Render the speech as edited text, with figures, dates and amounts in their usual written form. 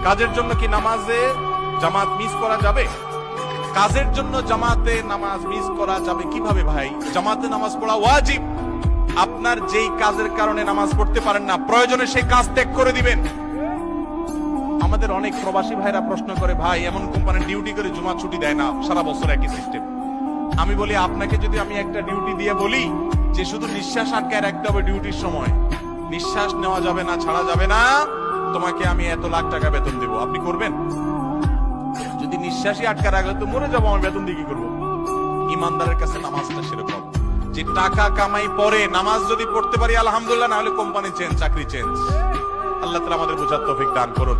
কাজের জন্য কি নামাজে জামাত মিস করা যাবে? কাজের জন্য জামাতে নামাজ মিস করা যাবে কিভাবে ভাই? জামাতে নামাজ পড়া ওয়াজিব। আপনার যেই কাজের কারণে নামাজ পড়তে পারেন না, প্রয়োজনে সেই কাজ ত্যাগ করে দিবেন। আমাদের অনেক প্রবাসী ভাইরা প্রশ্ন করে, ভাই এমন কোম্পানির ডিউটি করে জুমা ছুটি দেয় না, সারা বছর একই সিস্টেম। আমি বলি, আপনাকে যদি আমি একটা ডিউটি দিয়ে বলি যে শুধু নিঃশ্বাস আটকায় রাখতে হবে ডিউটির সময়, নিঃশ্বাস নেওয়া যাবে না, ছাড়া যাবে না, তোমাকে আমি এত লাখ টাকা বেতন দেবো, আপনি করবেন? যদি নিঃশ্বাসই আটকা রাখলে তো মরে যাবো, আমার বেতন দিয়ে কি করবো? ইমানদারের কাছে নামাজটা সেরকম, যে টাকা কামাই পরে নামাজ যদি পড়তে পারি আলহামদুলিল্লাহ, না হলে কোম্পানি চেঞ্জ, চাকরি চেঞ্জ। আল্লাহ তাআলা আমাদের বোঝার তৌফিক দান করুন।